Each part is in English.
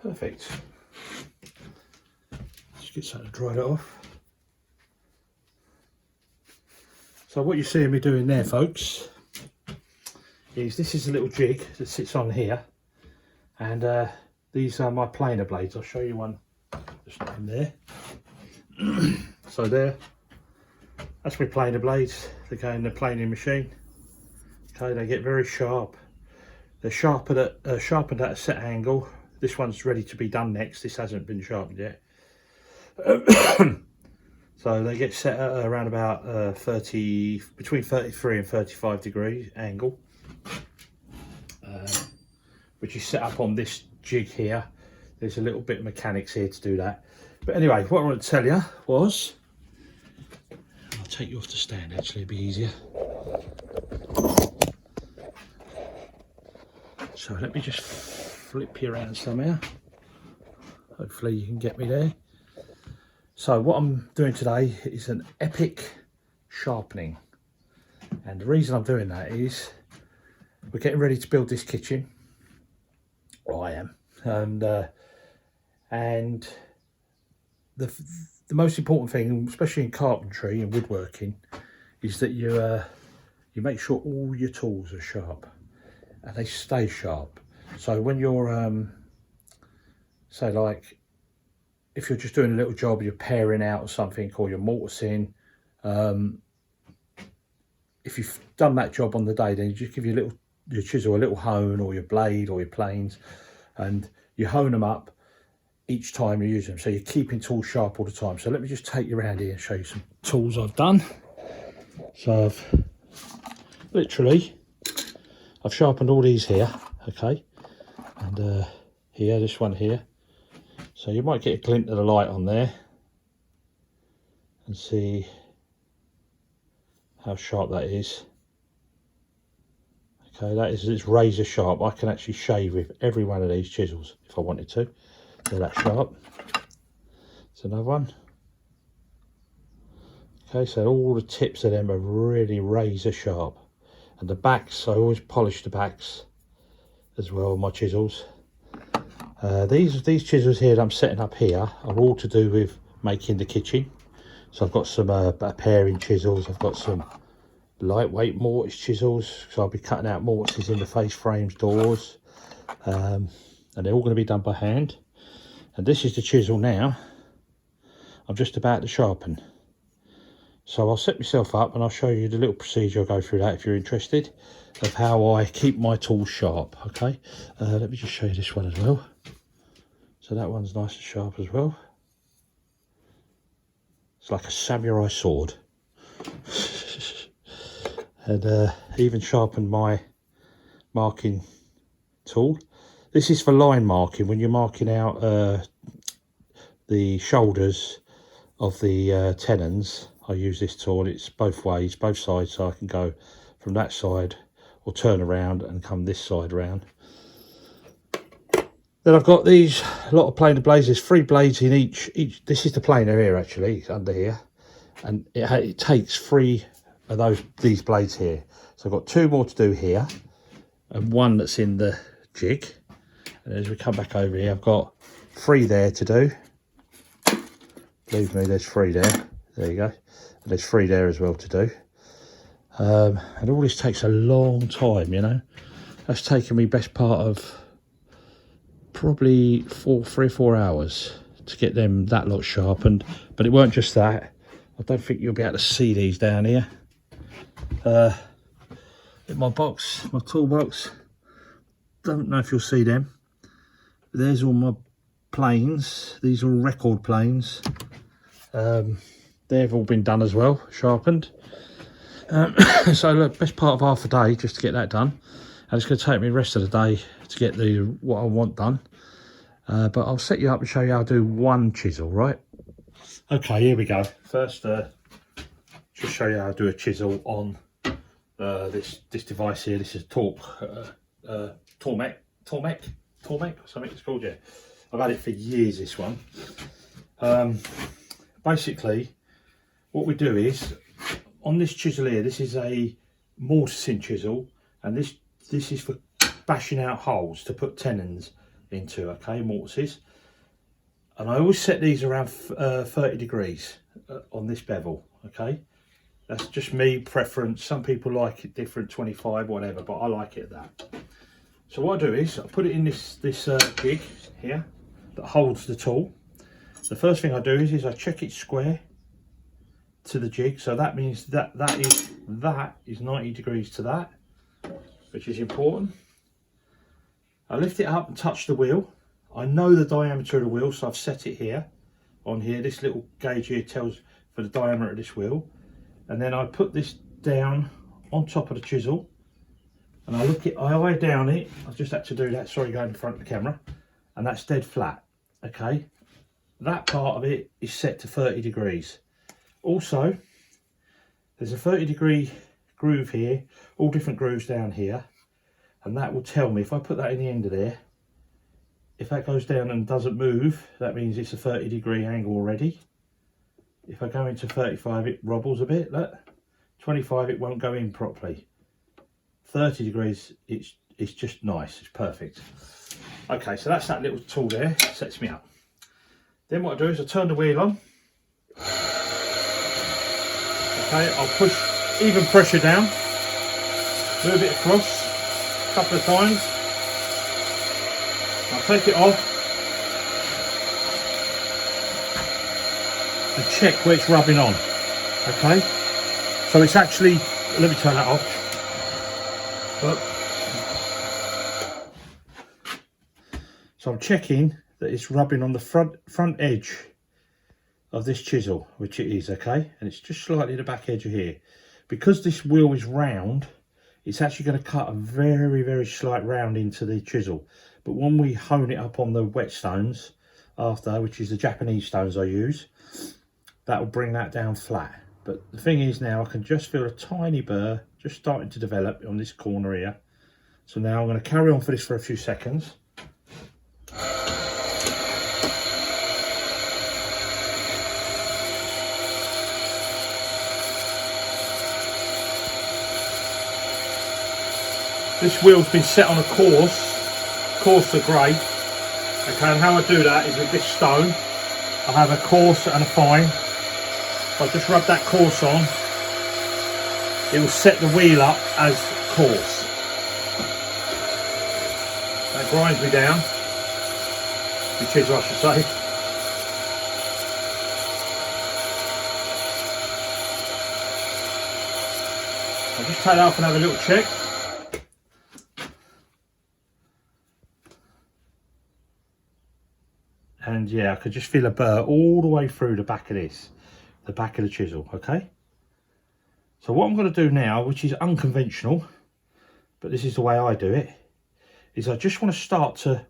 Perfect. Just get something to dry that off. So what you're seeing me doing there, folks, is this is a little jig that sits on here, and these are my planer blades. I'll show you one just in there. So there, that's my planer blades. They go in the planing machine. Okay, they get very sharp. They're sharpened at a set angle. This one's ready to be done next. This hasn't been sharpened yet. So they get set at around about between 33 and 35 degrees angle, which is set up on this jig here. There's a little bit of mechanics here to do that. But anyway, what I want to tell you was, I'll take you off the stand actually, it'd be easier. So let me just flip you around somehow. Hopefully you can get me there. So what I'm doing today is an epic sharpening. And the reason I'm doing that is we're getting ready to build this kitchen. Well, I am. And the most important thing, especially in carpentry and woodworking, is that you make sure all your tools are sharp and they stay sharp. So when you're say like if you're just doing a little job, you're paring out or something, or you're mortising, if you've done that job on the day, then you just give your chisel a little hone, or your blade or your planes, and you hone them up each time you use them, so you're keeping tools sharp all the time. So let me just take you around here and show you some tools I've done. So I've sharpened all these here, okay, and here, this one here. So you might get a glint of the light on there and see how sharp that is. Okay, it's razor sharp. I can actually shave with every one of these chisels if I wanted to. They're that sharp. There's another one. Okay, so all the tips of them are really razor sharp. And the backs, I always polish the backs as well, my chisels. These chisels here that I'm setting up here are all to do with making the kitchen. So I've got some paring chisels, I've got some lightweight mortise chisels, so I'll be cutting out mortises in the face frames, doors, and they're all going to be done by hand. And this is the chisel now I'm just about to sharpen. So I'll set myself up and I'll show you the little procedure. I'll go through that if you're interested, of how I keep my tools sharp. Okay, let me just show you this one as well. So that one's nice and sharp as well. It's like a samurai sword. And even sharpened my marking tool. This is for line marking, when you're marking out the shoulders of the tenons. I use this tool. It's both ways, both sides, so I can go from that side or turn around and come this side around. Then I've got a lot of planer blades. There's 3 blades in each. This is the planer here, actually. It's under here, and it takes 3 of these blades here. So I've got 2 more to do here, and 1 that's in the jig. And as we come back over here, I've got 3 there to do. Believe me, there's 3 there. There you go. And there's 3 there as well to do. And all this takes a long time, you know. That's taken me best part of probably 3 or 4 hours to get them that lot sharpened. But it weren't just that. I don't think you'll be able to see these down here. In my box, my toolbox, don't know if you'll see them. There's all my planes. These are all record planes. They've all been done as well, sharpened. So look, best part of half a day just to get that done, and it's going to take me the rest of the day to get what I want done. But I'll set you up and show you how to do one chisel, right? Okay, here we go. First, just show you how to do a chisel on this device here. This is Tormek, something it's called, yeah. I've had it for years, this one. Basically, what we do is, on this chisel here, this is a mortising chisel, and this is for bashing out holes to put tenons into, okay, mortises. And I always set these around 30 degrees on this bevel, okay. That's just me preference. Some people like it different, 25, whatever, but I like it at that. So what I do is I put it in this jig here that holds the tool. The first thing I do is I check it square to the jig, so that means that is 90 degrees to that, which is important. I lift it up and touch the wheel. I know the diameter of the wheel, so I've set it here on here. This little gauge here tells for the diameter of this wheel, and then I put this down on top of the chisel, and I eye down it. I've just had to do that, sorry, going in front of the camera, and that's dead flat, okay. That part of it is set to 30 degrees. Also, there's a 30-degree groove here, all different grooves down here, and that will tell me, if I put that in the end of there, if that goes down and doesn't move, that means it's a 30-degree angle already. If I go into 35, it wobbles a bit, look. 25, it won't go in properly. 30 degrees, it's just nice, it's perfect. Okay, so that's that little tool there, sets me up. Then what I do is I turn the wheel on. Okay, I'll push even pressure down, move it across a couple of times. I'll take it off and check where it's rubbing on. Okay, so it's actually, let me turn that off. So I'm checking that it's rubbing on the front edge of this chisel, which it is, okay, and it's just slightly the back edge of here. Because this wheel is round, it's actually going to cut a very slight round into the chisel, but when we hone it up on the whetstones after, which is the Japanese stones I use, that will bring that down flat. But the thing is, now I can just feel a tiny burr just starting to develop on this corner here. So now I'm going to carry on for this for a few seconds. This wheel's been set on a coarser grade. Okay, and how I do that is with this stone, I have a coarse and a fine. If I just rub that coarse on, it will set the wheel up as coarse. That grinds me down. The chisel, I should say. I'll just take that off and have a little check. And yeah, I could just feel a burr all the way through the back of this, the back of the chisel, okay? So what I'm going to do now, which is unconventional, but this is the way I do it, is I just want to start to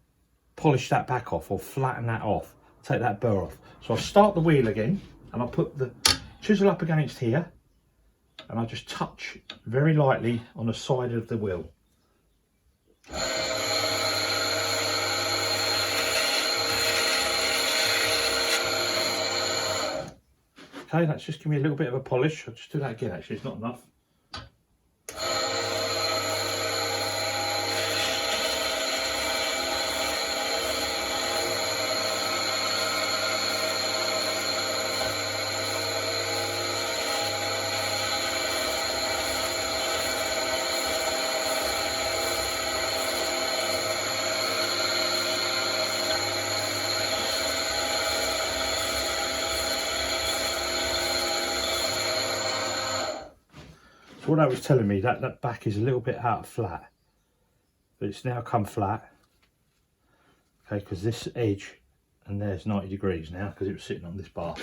polish that back off or flatten that off, take that burr off. So I'll start the wheel again and I'll put the chisel up against here and I'll just touch very lightly on the side of the wheel. Okay, that's just give me a little bit of a polish. I'll just do that again, actually, it's not enough. So what that was telling me, that back is a little bit out of flat, but it's now come flat. Okay, because this edge and there's 90 degrees now because it was sitting on this bar.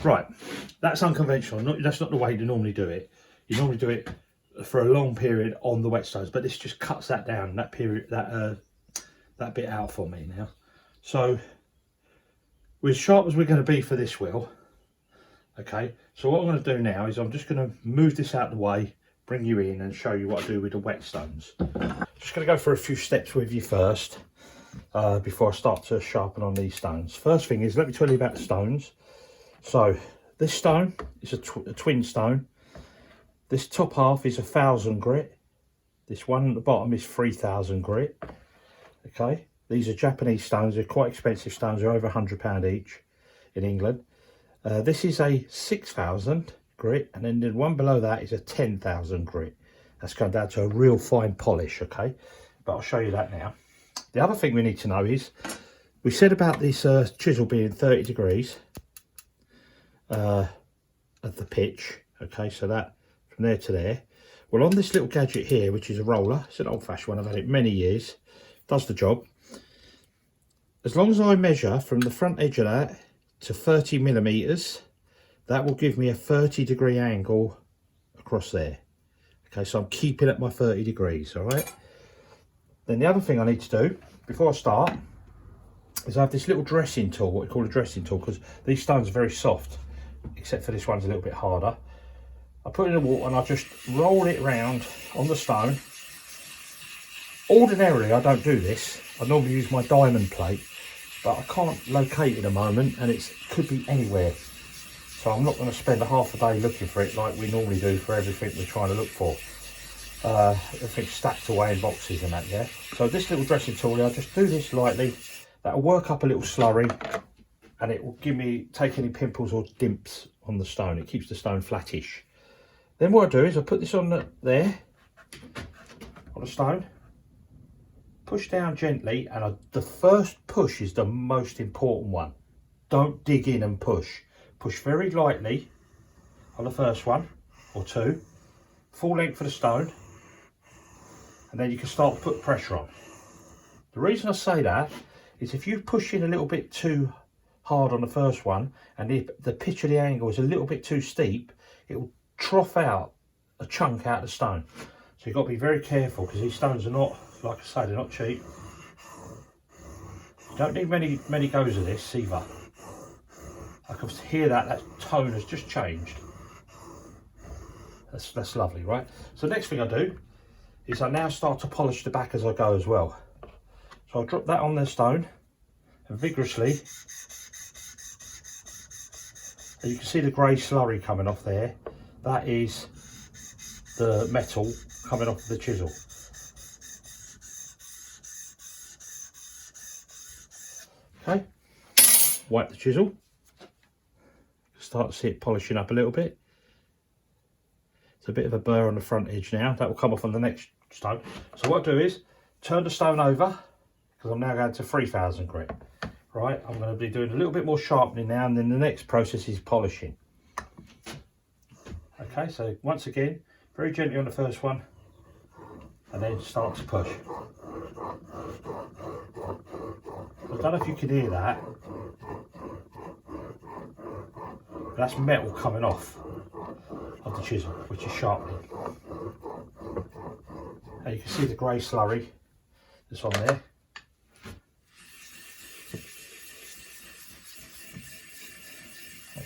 Right, that's unconventional. That's not the way you normally do it. You normally do it for a long period on the whetstones, but this just cuts that down, that period, that bit out for me now. So we're as sharp as we're going to be for this wheel. Okay, so what I'm going to do now is I'm just going to move this out of the way, bring you in and show you what I do with the whetstones. Just going to go for a few steps with you first before I start to sharpen on these stones. First thing is, let me tell you about the stones. So this stone is a twin stone. This top half is 1000 grit. This one at the bottom is 3000 grit. Okay, These are Japanese stones. They're quite expensive stones. They're over £100 each in England. This is a 6,000 grit, and then the one below that is a 10,000 grit. That's going down to a real fine polish, okay? But I'll show you that now. The other thing we need to know is, we said about this chisel being 30 degrees of the pitch, okay? So that from there to there. Well, on this little gadget here, which is a roller, it's an old-fashioned one, I've had it many years, does the job. As long as I measure from the front edge of that to 30 millimeters, that will give me a 30-degree angle across there. Okay, so I'm keeping at my 30 degrees, all right? Then the other thing I need to do before I start is I have this little dressing tool, what we call a dressing tool, because these stones are very soft, except for this one's a little bit harder. I put it in the water and I just roll it around on the stone. Ordinarily, I don't do this. I normally use my diamond plate, but I can't locate it at the moment, and it could be anywhere. So I'm not going to spend a half a day looking for it like we normally do for everything we're trying to look for. Everything's stacked away in boxes and that, yeah. So this little dressing tool, I'll just do this lightly. That'll work up a little slurry, and it will take any pimples or dimps on the stone. It keeps the stone flattish. Then what I do is I put this on there, on the stone, push down gently, and the first push is the most important one. Don't dig in and push. Push very lightly on the first one or two, full length of the stone, and then you can start to put pressure on. The reason I say that is if you push in a little bit too hard on the first one, and the pitch of the angle is a little bit too steep, it will trough out a chunk out of the stone. So you've got to be very careful, because these stones are not, like I say, they're not cheap. You don't need many goes of this either. I can hear that tone has just changed. That's lovely, right? So the next thing I do is I now start to polish the back as I go as well. So I'll drop that on the stone and vigorously, and you can see the grey slurry coming off there. That is the metal coming off the chisel. Okay, wipe the chisel. Start to see it polishing up a little bit. It's a bit of a burr on the front edge now. That will come off on the next stone. So what I do is turn the stone over, because I'm now going to 3,000 grit. Right, I'm going to be doing a little bit more sharpening now, and then the next process is polishing. Okay, so once again, very gently on the first one, and then start to push. I don't know if you can hear that. That's metal coming off of the chisel, which is sharpening. And you can see the grey slurry that's on there.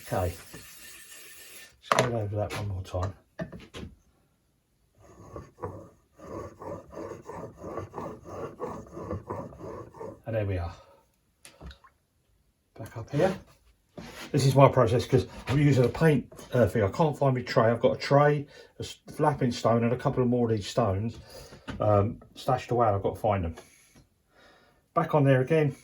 Okay, let's go over that one more time. And there we are. Back up here. This is my process, because I'm using a paint thing. I can't find my tray. I've got a tray, a flapping stone, and a couple of more of these stones stashed away. I've got to find them. Back on there again.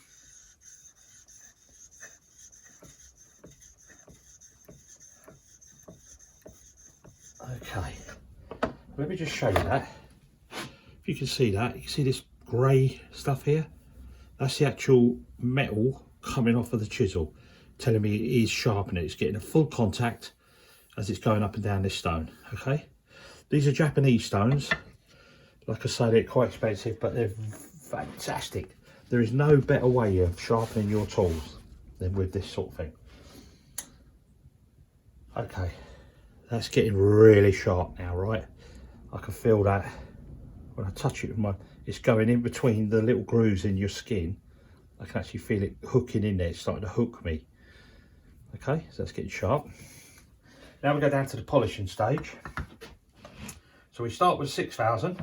Okay, let me just show you that. If you can see that, you can see this grey stuff here. That's the actual metal coming off of the chisel, telling me it is sharpening. It's getting a full contact as it's going up and down this stone. Okay, these are Japanese stones. Like I say, they're quite expensive, but they're fantastic. There is no better way of sharpening your tools than with this sort of thing. Okay, that's getting really sharp now, right? I can feel that when I touch it with my, it's going in between the little grooves in your skin. I can actually feel it hooking in there. It's starting to hook me. Okay, so that's getting sharp. Now we go down to the polishing stage. So we start with 6,000,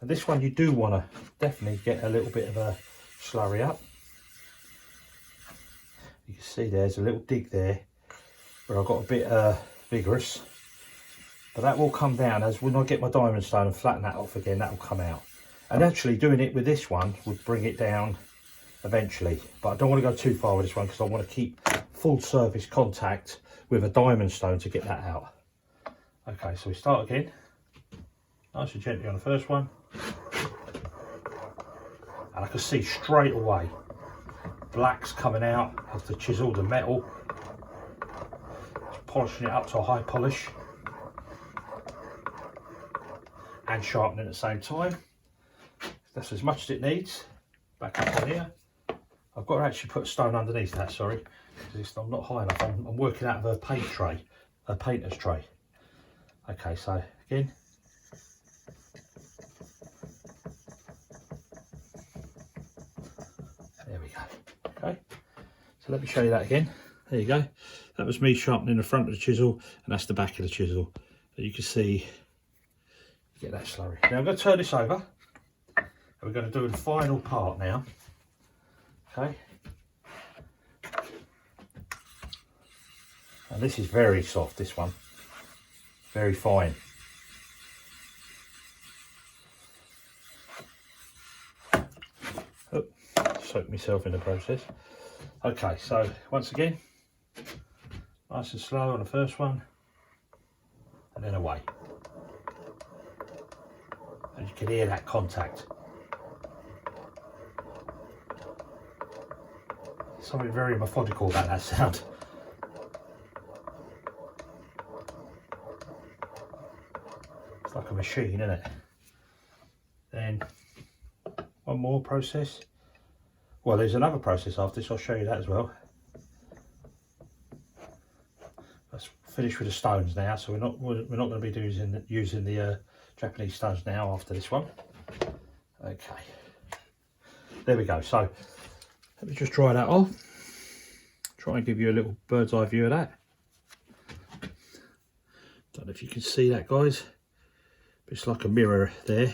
and this one you do want to definitely get a little bit of a slurry up. You can see there's a little dig there where I got a bit vigorous, but that will come down as when I get my diamond stone and flatten that off again. That will come out, And actually doing it with this one would bring it down eventually, but I don't want to go too far with this one because I want to keep full surface contact with a diamond stone to get that out. Okay, so we start again, nice and gently on the first one, and I can see straight away black's coming out of the chisel, the metal. Just polishing it up to a high polish and sharpening at the same time. That's as much as it needs. Back up on here. I've got to actually put a stone underneath that, sorry, because I'm not high enough. I'm working out of a paint tray, a painter's tray. Okay, so again. There we go. Okay, so let me show you that again. There you go. That was me sharpening the front of the chisel, and that's the back of the chisel. So you can see, get that slurry. Now I'm going to turn this over, and we're going to do the final part now. Okay, and this is very soft, this one, very fine. Oh, soaked myself in the process. Okay, so once again, nice and slow on the first one, and then away. And you can hear that contact. Something very methodical about that sound. It's like a machine, isn't it? Then one more process. Well, there's another process after this. I'll show you that as well. Let's finish with the stones now. So we're not going to be using the Japanese stones now after this one. Okay. There we go. So let me just dry that off. Try and give you a little bird's eye view of that. Don't know if you can see that, guys. But it's like a mirror there.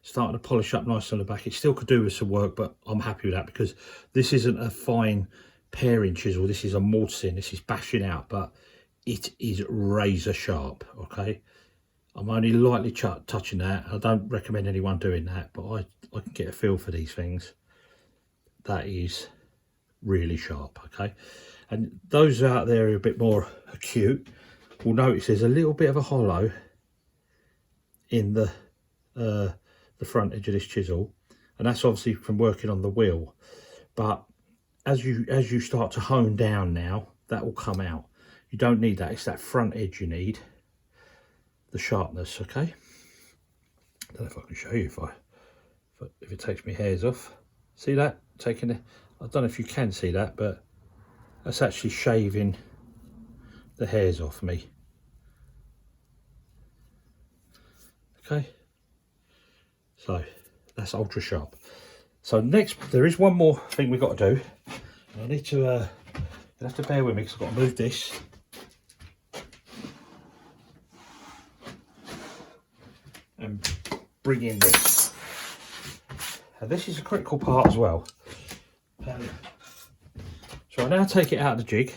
Starting to polish up nice on the back. It still could do with some work, but I'm happy with that because this isn't a fine paring chisel. This is a mortising. This is bashing out, but it is razor sharp. Okay. I'm only lightly touching that. I don't recommend anyone doing that, but I can get a feel for these things. That is really sharp. Okay, and those out there who are a bit more acute will notice there's a little bit of a hollow in the front edge of this chisel, and that's obviously from working on the wheel. But as you start to hone down now, that will come out. You don't need that. It's that front edge you need, the sharpness. Okay, I don't know if I can show you if it takes me hairs off. See that? Taking it. I don't know if you can see that, but that's actually shaving the hairs off me. Okay. So that's ultra sharp. So next, there is one more thing we've got to do. I need to, you'll have to bear with me because I've got to move this. And bring in this. And this is a critical part as well. So I now take it out of the jig.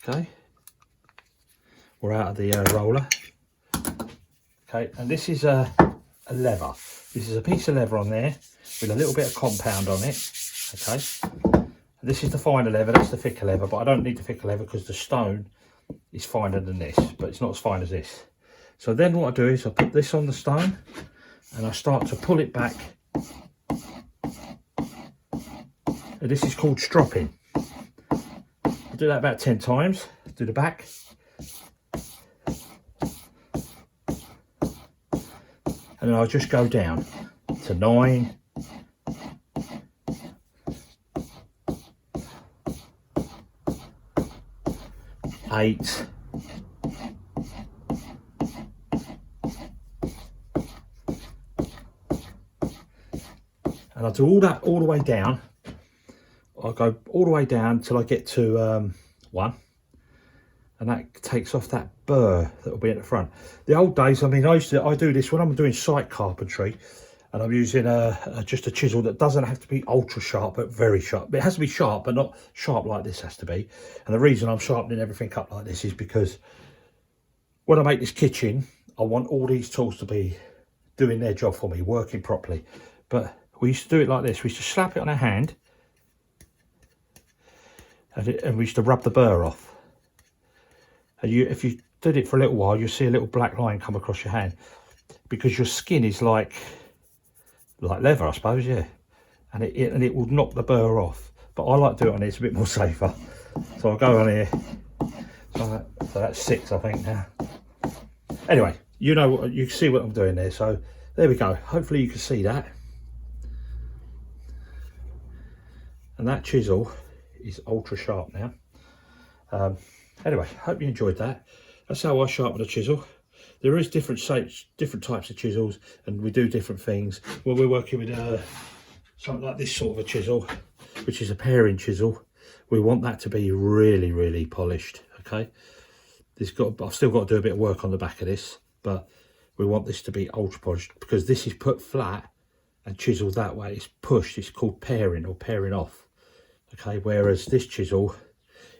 Okay. Or out of the roller. Okay, and this is a lever. This is a piece of leather on there with a little bit of compound on it. Okay, this is the finer leather, that's the thicker leather, but I don't need the thicker leather because the stone is finer than this, but it's not as fine as this. So then what I do is I put this on the stone and I start to pull it back. And this is called stropping. I do that about 10 times, do the back. And then I'll just go down to 9, 8, and I'll do all that all the way down. I'll go all the way down till I get to 1. And that takes off that burr that will be at the front. The old days, I mean, I do this when I'm doing site carpentry, and I'm using just a chisel that doesn't have to be ultra sharp, but very sharp. It has to be sharp, but not sharp like this has to be. And the reason I'm sharpening everything up like this is because when I make this kitchen, I want all these tools to be doing their job for me, working properly. But we used to do it like this. We used to slap it on our hand, and we used to rub the burr off. And if you did it for a little while, you'll see a little black line come across your hand, because your skin is like leather, I suppose, yeah. And it will knock the burr off. But I like to do it on here, it's a bit more safer. So I'll go on here. So that's 6, I think, now. Anyway, you know, you can see what I'm doing there. So there we go. Hopefully you can see that. And that chisel is ultra sharp now. Anyway, hope you enjoyed that. That's how I sharpen a chisel. There is different shapes, different types of chisels, and we do different things. Well, we're working with something like this sort of a chisel, which is a paring chisel. We want that to be really, really polished, okay? I've still got to do a bit of work on the back of this, but we want this to be ultra polished, because this is put flat and chiseled that way. It's pushed, it's called paring or paring off, okay? Whereas this chisel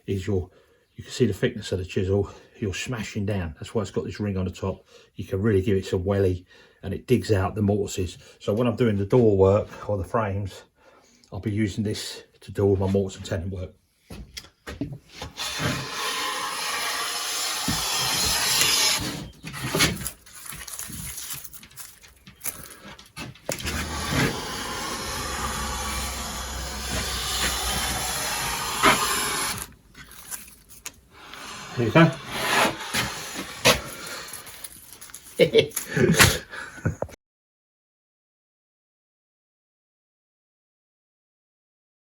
is you can see the thickness of the chisel, you're smashing down. That's why it's got this ring on the top. You can really give it some welly, and it digs out the mortises. So when I'm doing the door work or the frames, I'll be using this to do all my mortise and tenon work. There you go.